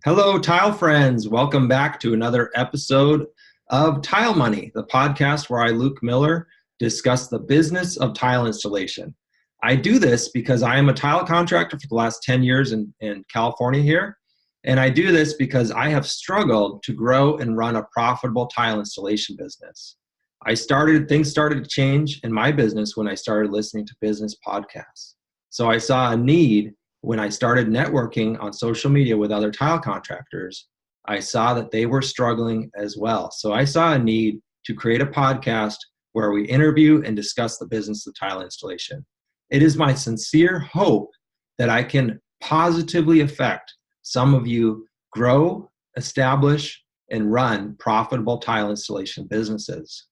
Hello, tile friends. Welcome back to another episode of Tile Money, the podcast where I, Luke Miller, discuss the business of tile installation. I do this because I am a tile contractor for the last 10 years in California here. And I do this because I have struggled to grow and run a profitable tile installation business. Things started to change in my business when I started listening to business podcasts. So I saw a need when I started networking on social media with other tile contractors. I saw that they were struggling as well. So I saw a need to create a podcast where we interview and discuss the business of tile installation. It is my sincere hope that I can positively affect some of you grow, establish, and run profitable tile installation businesses.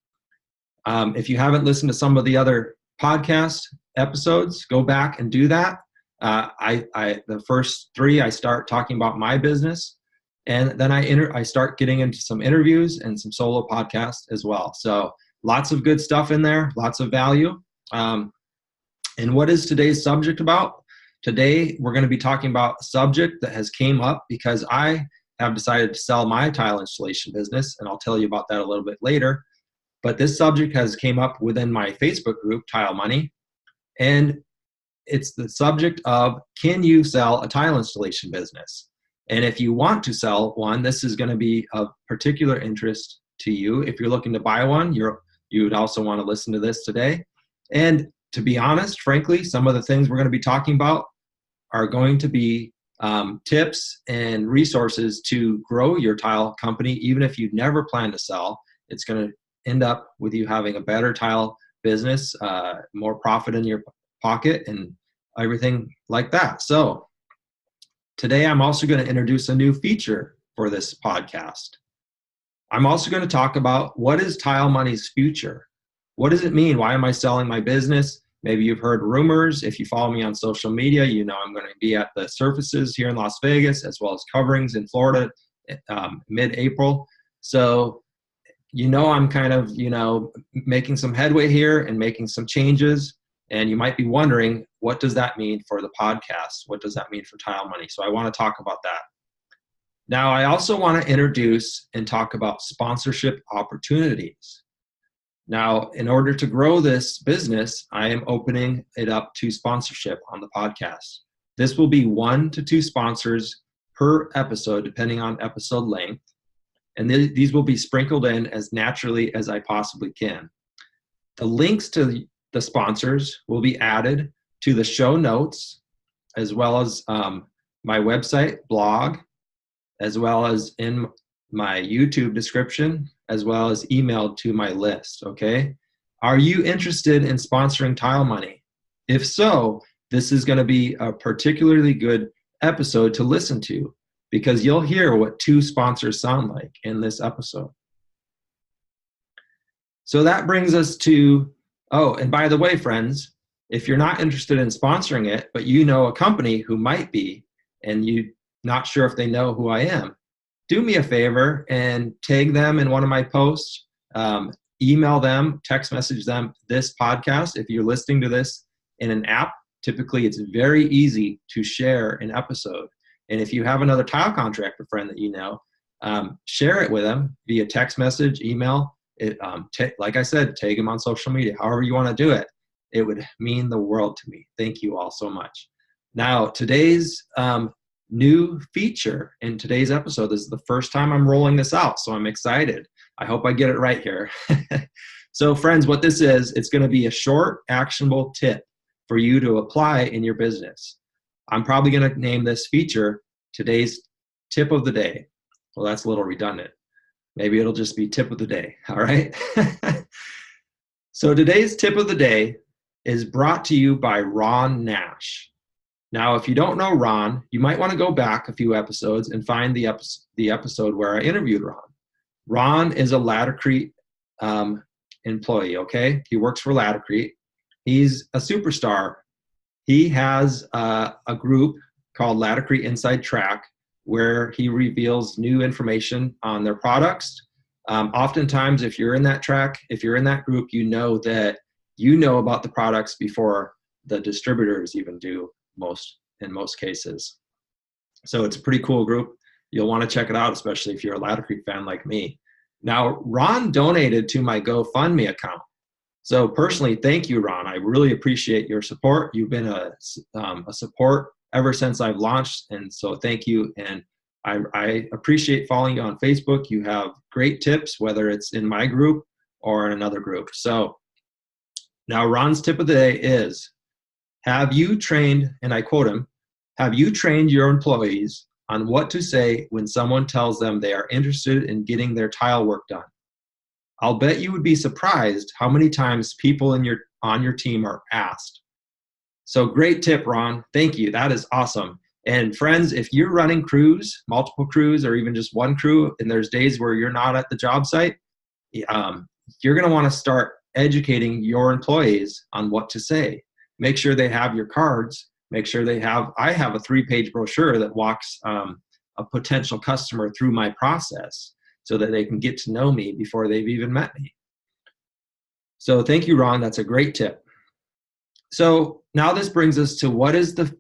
If you haven't listened to some of the other podcast episodes, go back and do that. The first three, I start talking about my business, and then I start getting into some interviews and some solo podcasts as well. So lots of good stuff in there, lots of value. And what is today's subject about? Today, we're going to be talking about a subject that has came up because I have decided to sell my tile installation business, and I'll tell you about that a little bit later. But this subject has came up within my Facebook group, Tile Money, and it's the subject of, can you sell a tile installation business? And if you want to sell one, this is going to be of particular interest to you. If you're looking to buy one, you would also want to listen to this today. And to be honest, frankly, some of the things we're going to be talking about are going to be tips and resources to grow your tile company. Even if you never plan to sell, it's going to end up with you having a better tile business, more profit in your pocket, and everything like that. So today I'm also going to introduce a new feature for this podcast. I'm also going to talk about, what is Tile Money's future? What does it mean? Why am I selling my business? Maybe you've heard rumors. If you follow me on social media, you know I'm going to be at the Surfaces here in Las Vegas, as well as coverings in Florida mid-April. So I'm kind of making some headway here and making some changes. And you might be wondering, what does that mean for the podcast? What does that mean for Tile Money? So I want to talk about that. Now, I also want to introduce and talk about sponsorship opportunities. Now, in order to grow this business, I am opening it up to sponsorship on the podcast. This will be 1 to 2 sponsors per episode, depending on episode length. And these will be sprinkled in as naturally as I possibly can. The links to the sponsors will be added to the show notes, as well as my website, blog, as well as in my YouTube description, as well as emailed to my list, okay? Are you interested in sponsoring Tile Money? If so, this is going to be a particularly good episode to listen to, because you'll hear what 2 sponsors sound like in this episode. So that brings us to, and by the way, friends, if you're not interested in sponsoring it, but you know a company who might be, and you're not sure if they know who I am, do me a favor and tag them in one of my posts, email them, text message them this podcast. If you're listening to this in an app, typically it's very easy to share an episode. And if you have another tile contractor friend that you know, share it with them via text message, email. Like I said, tag them on social media, however you want to do it. It would mean the world to me. Thank you all so much. Now, today's new feature in today's episode, this is the first time I'm rolling this out, so I'm excited. I hope I get it right here. So friends, what this is, it's going to be a short, actionable tip for you to apply in your business. I'm probably going to name this feature today's tip of the day. Well, that's a little redundant. Maybe it'll just be tip of the day, all right? So today's tip of the day is brought to you by Ron Nash. Now, if you don't know Ron, you might want to go back a few episodes and find the episode where I interviewed Ron. Ron is a Laddercrete employee, okay? He works for Laddercrete. He's a superstar. He has a group called Laddercrete Inside Track, where he reveals new information on their products. Oftentimes, if you're in that track, if you're in that group, you know that you know about the products before the distributors even do in most cases. So it's a pretty cool group. you'll want to check it out, especially if you're a Ladder Creek fan like me. Now, Ron donated to my GoFundMe account. So personally, thank you, Ron. I really appreciate your support. You've been a support ever since I've launched, and so thank you. And I appreciate following you on Facebook. You have great tips, whether it's in my group or in another group. So now Ron's tip of the day is, have you trained, and I quote him, have you trained your employees on what to say when someone tells them they are interested in getting their tile work done? I'll bet you would be surprised how many times people on your team are asked. So great tip, Ron. Thank you. That is awesome. And friends, if you're running crews, multiple crews, or even just one crew, and there's days where you're not at the job site, you're going to want to start educating your employees on what to say. Make sure they have your cards. Make sure I have a 3-page brochure that walks a potential customer through my process so that they can get to know me before they've even met me. So thank you, Ron. That's a great tip. So now this brings us to, what is the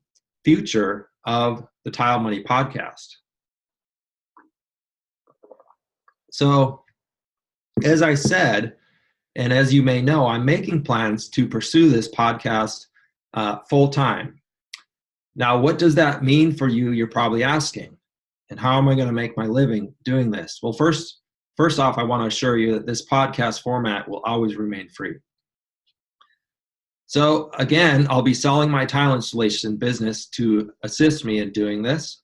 future of the Tile Money podcast? So as I said, and as you may know, I'm making plans to pursue this podcast full time. Now, what does that mean for you? You're probably asking. And how am I going to make my living doing this? Well, first off, I want to assure you that this podcast format will always remain free. So again, I'll be selling my tile installation business to assist me in doing this.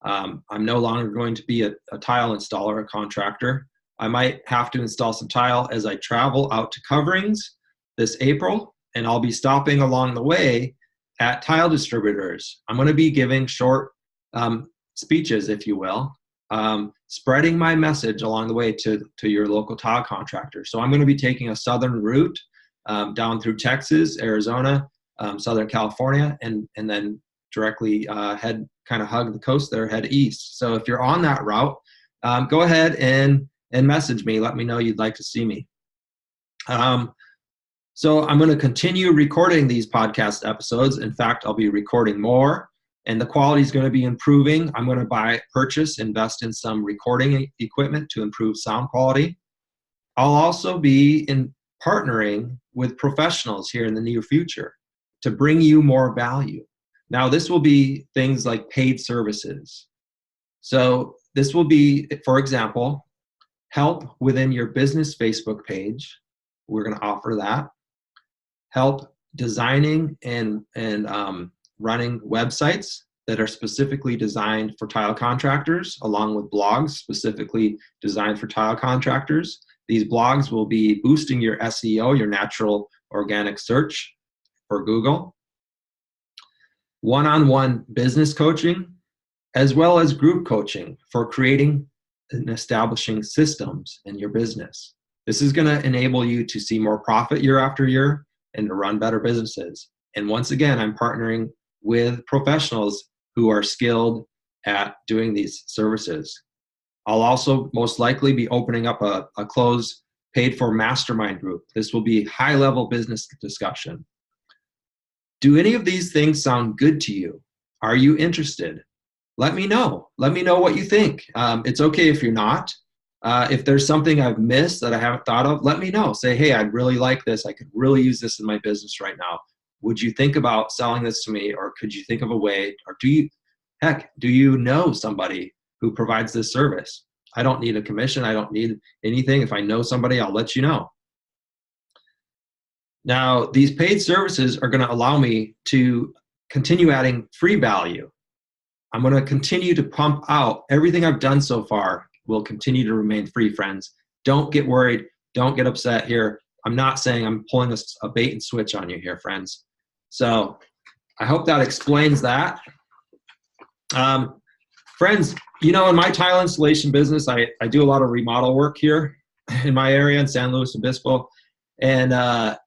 I'm no longer going to be a tile installer, a contractor. I might have to install some tile as I travel out to coverings this April, and I'll be stopping along the way at tile distributors. I'm going to be giving short speeches, if you will, spreading my message along the way to your local tile contractor. So I'm going to be taking a southern route down through Texas, Arizona, Southern California, and then directly hug the coast there, head east. So if you're on that route, go ahead and message me. Let me know you'd like to see me. So I'm going to continue recording these podcast episodes. In fact, I'll be recording more, and the quality is going to be improving. I'm going to invest in some recording equipment to improve sound quality. I'll also be partnering with professionals here in the near future to bring you more value. Now, this will be things like paid services. So this will be, for example, help within your business Facebook page. We're going to offer that. Help designing and running websites that are specifically designed for tile contractors, along with blogs specifically designed for tile contractors. These blogs will be boosting your SEO, your natural organic search for Google. One-on-one business coaching, as well as group coaching for creating and establishing systems in your business. This is going to enable you to see more profit year after year and to run better businesses. And once again, I'm partnering with professionals who are skilled at doing these services. I'll also most likely be opening up a closed paid-for mastermind group. This will be high-level business discussion. Do any of these things sound good to you? Are you interested? Let me know. Let me know what you think. It's okay if you're not. If there's something I've missed that I haven't thought of, let me know. Say, hey, I'd really like this. I could really use this in my business right now. Would you think about selling this to me? Or could you think of a way? Or do you know somebody who provides this service? I don't need a commission. I don't need anything. If I know somebody, I'll let you know. Now, these paid services are going to allow me to continue adding free value. I'm going to continue to pump out everything I've done so far will continue to remain free, friends. Don't get worried. Don't get upset here. I'm not saying I'm pulling a bait and switch on you here, friends. So I hope that explains that. Friends, in my tile installation business, I do a lot of remodel work here in my area in San Luis Obispo. And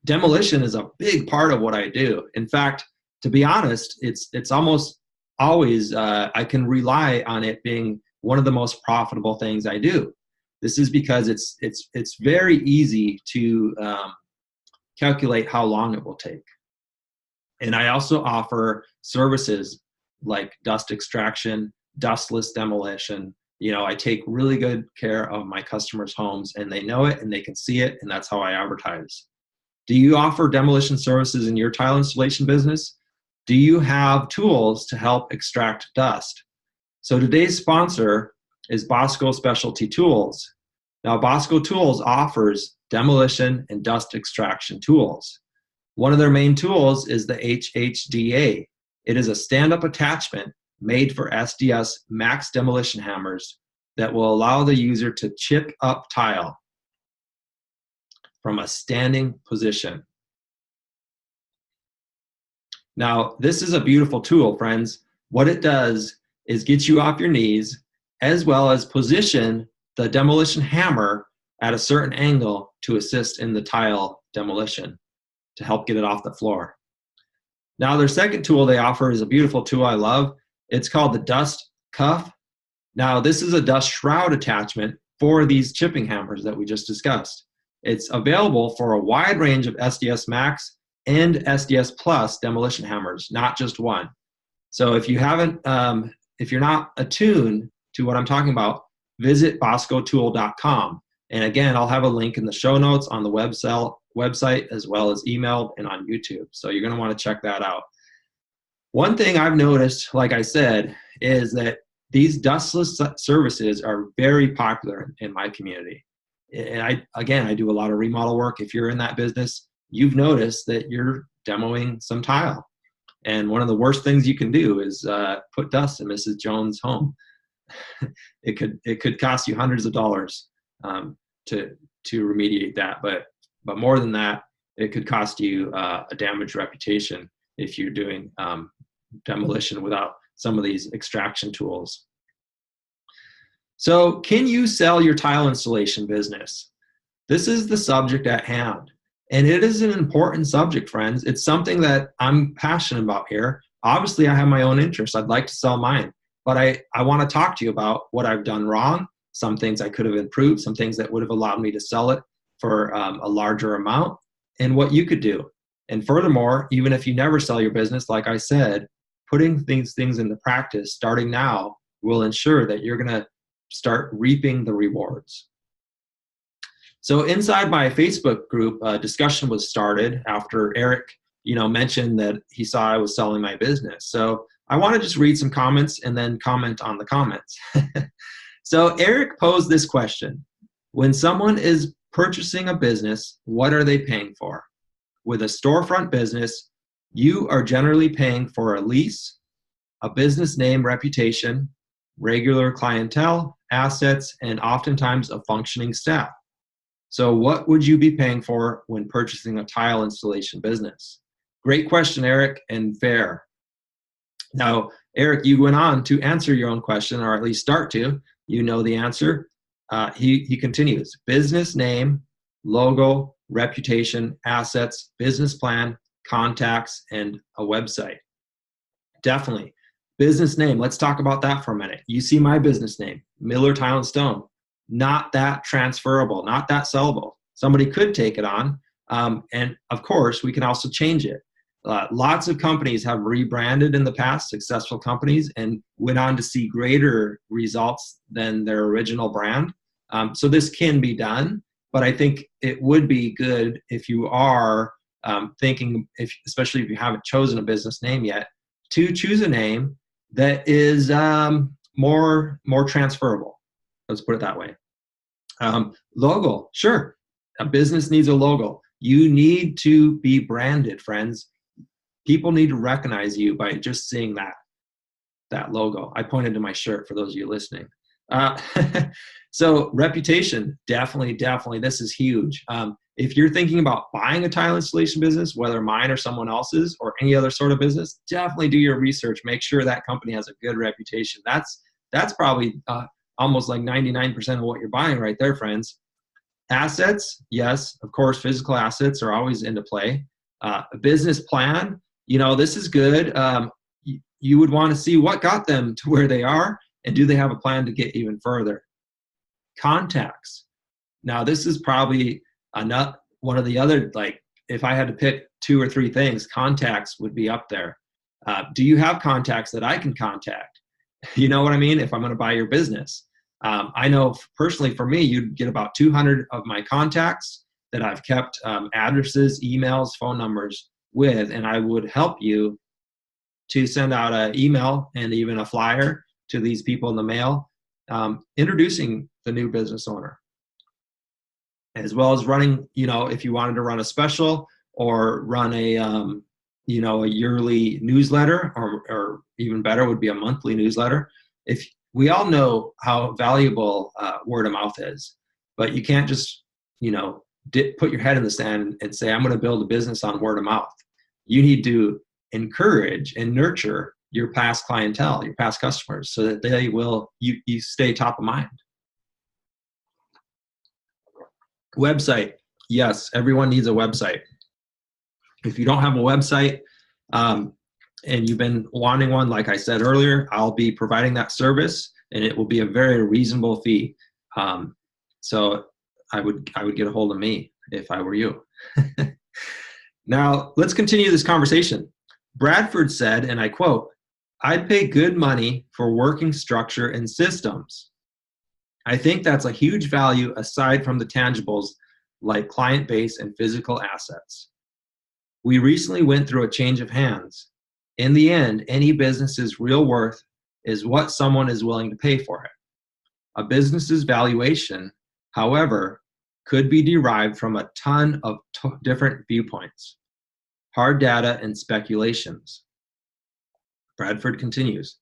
demolition is a big part of what I do. In fact, to be honest, it's almost always, I can rely on it being one of the most profitable things I do. This is because it's very easy to calculate how long it will take. And I also offer services like dust extraction, dustless demolition. I take really good care of my customers' homes, and they know it and they can see it, and that's how I advertise. Do you offer demolition services in your tile installation business? Do you have tools to help extract dust? So today's sponsor is Bosco Specialty Tools. Now, Bosco Tools offers demolition and dust extraction tools. One of their main tools is the HHDA. It is a stand-up attachment made for SDS max demolition hammers that will allow the user to chip up tile from a standing position. Now, this is a beautiful tool, friends. What it does is get you off your knees, as well as position the demolition hammer at a certain angle to assist in the tile demolition to help get it off the floor. Now, their second tool they offer is a beautiful tool I love. It's called the Dust Cuff. Now, this is a dust shroud attachment for these chipping hammers that we just discussed. It's available for a wide range of SDS Max and SDS Plus demolition hammers, not just one. So if you haven't, if you're not attuned to what I'm talking about, visit boscotool.com. And again, I'll have a link in the show notes on the website as well as emailed and on YouTube. So you're going to want to check that out. One thing I've noticed, like I said, is that these dustless services are very popular in my community. And I do a lot of remodel work. If you're in that business, you've noticed that you're demoing some tile. And one of the worst things you can do is put dust in Mrs. Jones' home. It could cost you hundreds of dollars to remediate that. But more than that, it could cost you a damaged reputation if you're doing demolition without some of these extraction tools. So, can you sell your tile installation business? This is the subject at hand. And it is an important subject, friends. It's something that I'm passionate about here. Obviously, I have my own interests. I'd like to sell mine. But I want to talk to you about what I've done wrong, some things I could have improved, some things that would have allowed me to sell it for a larger amount, and what you could do. And furthermore, even if you never sell your business, like I said, putting things into practice starting now will ensure that you're going to start reaping the rewards. So inside my Facebook group, a discussion was started after Eric, mentioned that he saw I was selling my business. So I want to just read some comments and then comment on the comments. So Eric posed this question: when someone is purchasing a business, what are they paying for? With a storefront business, you are generally paying for a lease, a business name, reputation, regular clientele, assets, and oftentimes a functioning staff. So what would you be paying for when purchasing a tile installation business? Great question, Eric, and fair. Now, Eric, you went on to answer your own question, or at least start to. You know the answer. He continues: business name, logo, reputation, assets, business plan, contacts, and a website. Definitely. Business name, let's talk about that for a minute. You see my business name, Miller Tile and Stone. Not that transferable, not that sellable. Somebody could take it on, and of course, we can also change it. Lots of companies have rebranded in the past, successful companies, and went on to see greater results than their original brand. So this can be done, but I think it would be good if you are thinking, especially if you haven't chosen a business name yet, to choose a name that is more transferable. Let's put it that way. Logo, sure. A business needs a logo. You need to be branded, friends. People need to recognize you by just seeing that logo. I pointed to my shirt for those of you listening. So reputation, definitely, this is huge. If you're thinking about buying a tile installation business, whether mine or someone else's or any other sort of business, definitely do your research. Make sure that company has a good reputation. That's probably almost like 99% of what you're buying right there, friends. Assets, yes, of course, physical assets are always into play. A business plan, this is good. You would want to see what got them to where they are, and do they have a plan to get even further. Contacts. Now, this is probably one of the other, if I had to pick 2 or 3 things, contacts would be up there. Do you have contacts that I can contact? You know what I mean? If I'm going to buy your business. I know personally for me, you'd get about 200 of my contacts that I've kept addresses, emails, phone numbers with, and I would help you to send out an email and even a flyer to these people in the mail, introducing the new business owner, as well as running, if you wanted to run a special or run a yearly newsletter, or even better would be a monthly newsletter. If we all know how valuable word of mouth is, but you can't just, put your head in the sand and say, I'm going to build a business on word of mouth. You need to encourage and nurture your past clientele, your past customers, so that you stay top of mind. Website. Yes, everyone needs a website. If you don't have a website, and you've been wanting one, like I said earlier, I'll be providing that service, and it will be a very reasonable fee. So I would get a hold of me if I were you. Now, let's continue this conversation. Bradford said, and I quote, "I'd pay good money for working structure and systems. I think that's a huge value aside from the tangibles like client base and physical assets. We recently went through a change of hands. In the end, any business's real worth is what someone is willing to pay for it. A business's valuation, however, could be derived from a ton of different viewpoints, hard data, and speculations." Bradford continues,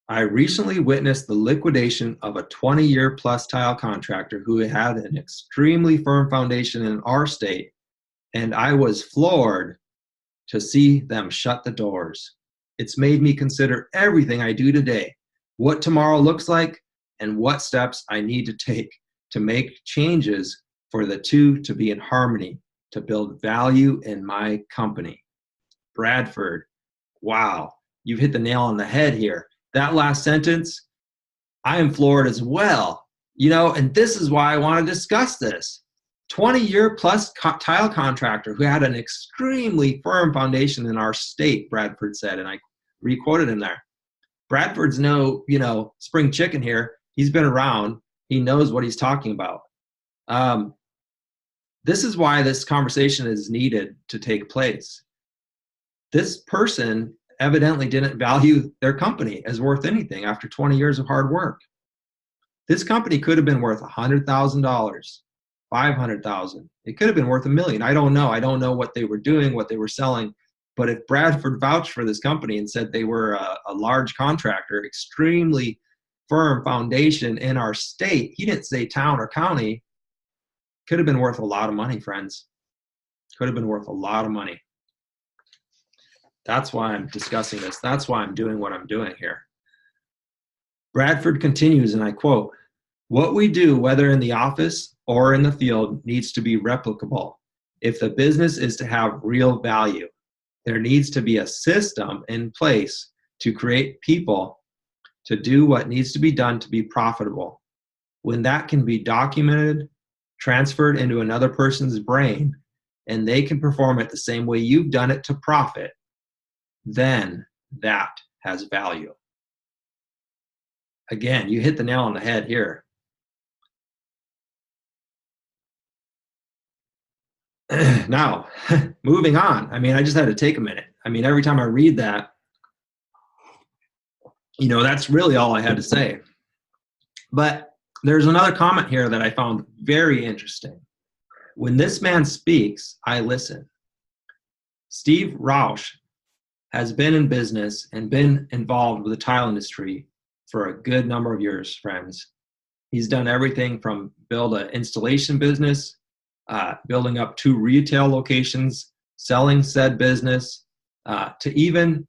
"I recently witnessed the liquidation of a 20-year plus tile contractor who had an extremely firm foundation in our state, and I was floored to see them shut the doors. It's made me consider everything I do today, what tomorrow looks like, and what steps I need to take to make changes for the two to be in harmony, to build value in my company." Bradford, wow, you've hit the nail on the head here. That last sentence, I am floored as well. And this is why I want to discuss this. 20-year plus tile contractor who had an extremely firm foundation in our state, Bradford said, and I re-quoted him there. Bradford's no, spring chicken here. He's been around. He knows what he's talking about. This is why this conversation is needed to take place. This person evidently didn't value their company as worth anything after 20 years of hard work. This company could have been worth $100,000, $500,000. It could have been worth $1 million. I don't know. I don't know what they were doing, what they were selling. But if Bradford vouched for this company and said they were a large contractor, extremely firm foundation in our state, he didn't say town or county, could have been worth a lot of money, friends. Could have been worth a lot of money. That's why I'm discussing this. That's why I'm doing what I'm doing here. Bradford continues, and I quote, "What we do, whether in the office or in the field, needs to be replicable. If the business is to have real value, there needs to be a system in place to create people to do what needs to be done to be profitable. When that can be documented, transferred into another person's brain, and they can perform it the same way you've done it to profit, then that has value." Again, you hit the nail on the head here. Now, moving on. I just had to take a minute. Every time I read that, that's really all I had to say. But there's another comment here that I found very interesting. "When this man speaks, I listen." Steve Rausch has been in business and been involved with the tile industry for a good number of years, friends. He's done everything from build an installation business, building up 2 retail locations, selling said business, to even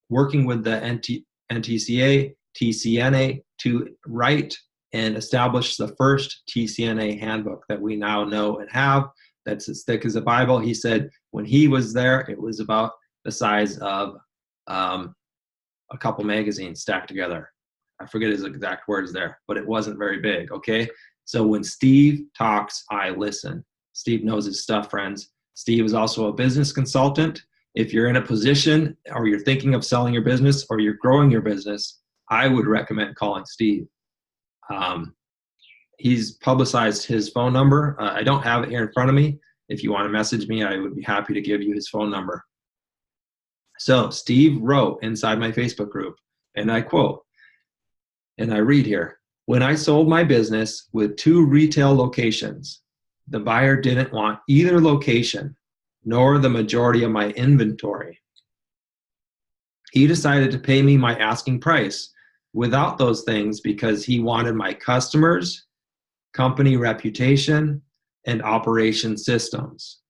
working with the NTCA, TCNA to write and establish the first TCNA handbook that we now know and have. That's as thick as a Bible. He said when he was there, it was about the size of a couple magazines stacked together. I forget his exact words there, but it wasn't very big, okay? So when Steve talks, I listen. Steve knows his stuff, friends. Steve is also a business consultant if you're in a position or you're thinking of selling your business or you're growing your business, I would recommend calling Steve. He's publicized his phone number. I don't have it here in front of me. If you want to message me, I would be happy to give you his phone number. So Steve wrote inside my Facebook group, and I quote, and I read here, "When I sold my business with 2 retail locations, the buyer didn't want either location nor the majority of my inventory. He decided to pay me my asking price without those things because he wanted my customers, company reputation, and operation systems.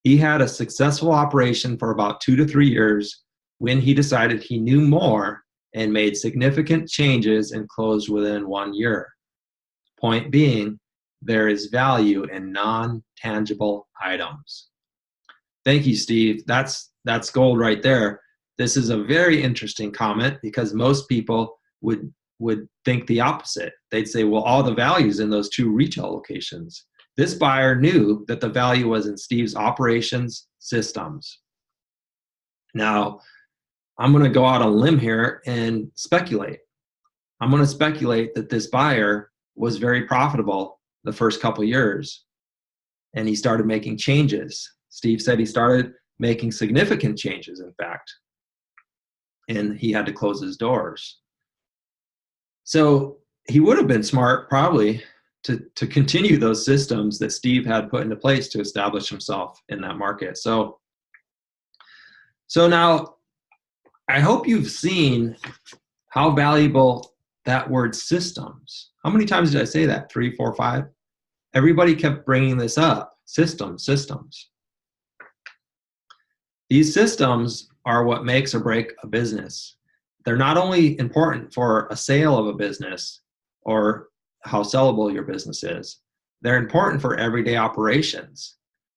He had a successful operation for about 2 to 3 years when he decided he knew more and made significant changes and closed within 1 year. Point being, there is value in non-tangible items." Thank you, Steve. That's gold right there. This is a very interesting comment because most people would think the opposite. They'd say, well, all the value's in those 2 retail locations. This buyer knew that the value was in Steve's operations systems. Now, I'm going to go out on a limb here and speculate. I'm going to speculate that this buyer was very profitable the first couple of years, and he started making changes. Steve said he started making significant changes, in fact, and he had to close his doors. So he would have been smart probably to continue those systems that Steve had put into place to establish himself in that market. So now I hope you've seen how valuable that word systems. How many times did I say that? 3, 4, 5? Everybody kept bringing this up. Systems. These systems are what makes or break a business. They're not only important for a sale of a business or how sellable your business is, they're important for everyday operations.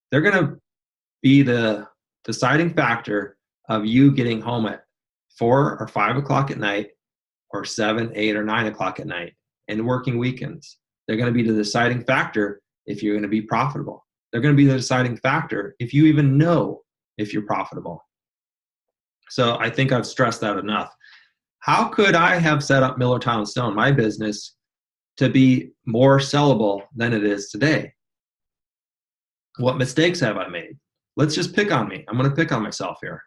They're going to be the deciding factor of you getting home at 4 or 5 o'clock at night, or 7, 8, or 9 o'clock at night, and working weekends. They're going to be the deciding factor if you're going to be profitable. They're going to be the deciding factor if you even know if you're profitable. So I think I've stressed that enough. How could I have set up Miller Tile & Stone, my business, to be more sellable than it is today? What mistakes have I made? Let's just pick on me. I'm going to pick on myself here.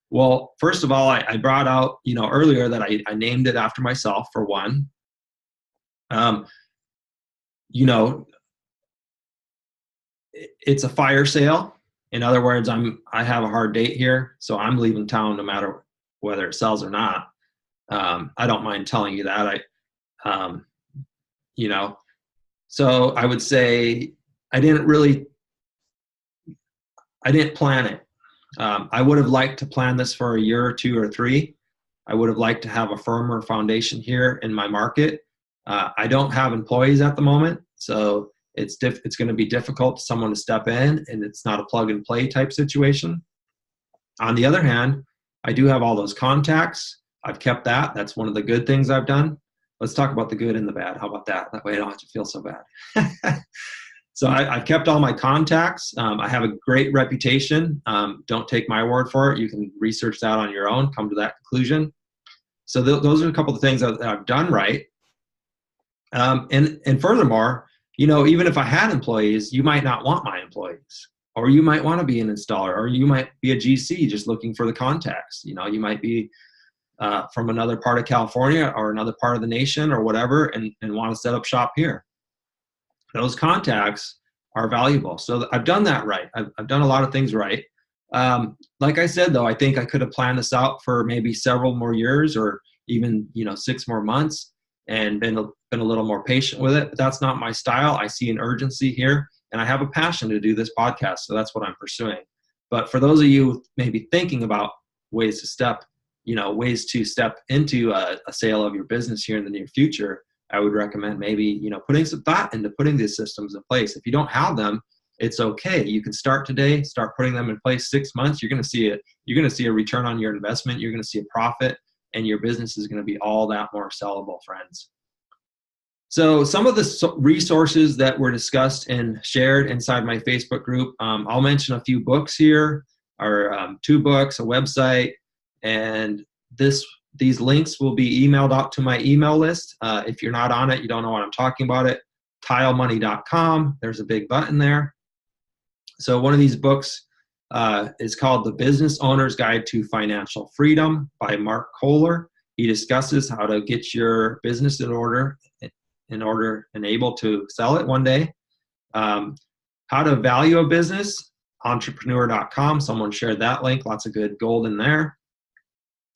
Well, first of all, I brought out, earlier that I named it after myself, for one. It's a fire sale. In other words, I have a hard date here, so I'm leaving town no matter whether it sells or not. I don't mind telling you that. So I would say I didn't plan it. I would have liked to plan this for a year or 2 or 3. I would have liked to have a firmer foundation here in my market. I don't have employees at the moment, so it's going to be difficult for someone to step in, and it's not a plug and play type situation. On the other hand, I do have all those contacts. I've kept that. That's one of the good things I've done. Let's talk about the good and the bad. How about that? That way I don't have to feel so bad. So I've kept all my contacts. I have a great reputation. Don't take my word for it. You can research that on your own, come to that conclusion. So those are a couple of things that I've done right. And furthermore, even if I had employees, you might not want my employees, or you might want to be an installer, or you might be a GC just looking for the contacts. You might be from another part of California or another part of the nation or whatever, and want to set up shop here. Those contacts are valuable. So I've done that right. I've done a lot of things right. Like I said, though, I think I could have planned this out for maybe several more years, or even 6 more months, and been a little more patient with it. But that's not my style. I see an urgency here, and I have a passion to do this podcast, so that's what I'm pursuing. But for those of you maybe thinking about ways to step into a sale of your business here in the near future, I would recommend maybe putting some thought into putting these systems in place. If you don't have them, it's okay. You can start today, start putting them in place. 6 months, you're going to see a return on your investment. You're going to see a profit, and your business is going to be all that more sellable, friends. So some of the resources that were discussed and shared inside my Facebook group, I'll mention a few books here. 2 books, a website, and these links will be emailed out to my email list. If you're not on it, you don't know what I'm talking about it, tilemoney.com. There's a big button there. So one of these books is called The Business Owner's Guide to Financial Freedom by Mark Kohler. He discusses how to get your business in order and able to sell it one day. How to value a business, entrepreneur.com. Someone shared that link. Lots of good gold in there.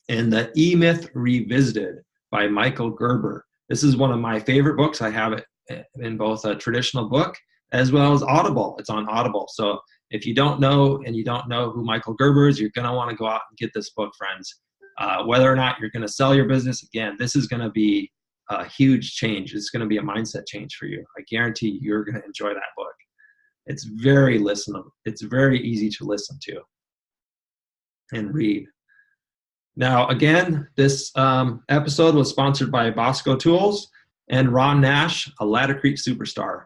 And The E-Myth Revisited by Michael Gerber. This is one of my favorite books. I have it in both a traditional book as well as Audible. It's on Audible. So if you don't know and you don't know who Michael Gerber is, you're going to want to go out and get this book, friends. Whether or not you're going to sell your business, again, this is going to be a huge change. It's going to be a mindset change for you. I guarantee you're going to enjoy that book. It's very listenable. It's very easy to listen to and read. Now, again, this episode was sponsored by Bosco Tools and Ron Nash, a Ladder Creek superstar.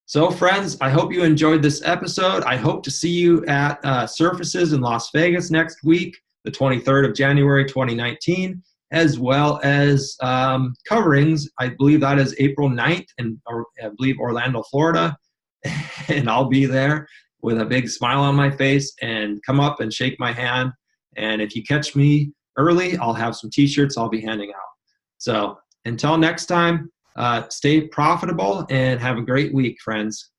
So, friends, I hope you enjoyed this episode. I hope to see you at Surfaces in Las Vegas next week, the 23rd of January, 2019, as well as coverings. I believe that is April 9th in, I believe, Orlando, Florida. And I'll be there with a big smile on my face, and come up and shake my hand. And if you catch me early, I'll have some t-shirts I'll be handing out. So until next time, stay profitable and have a great week, friends.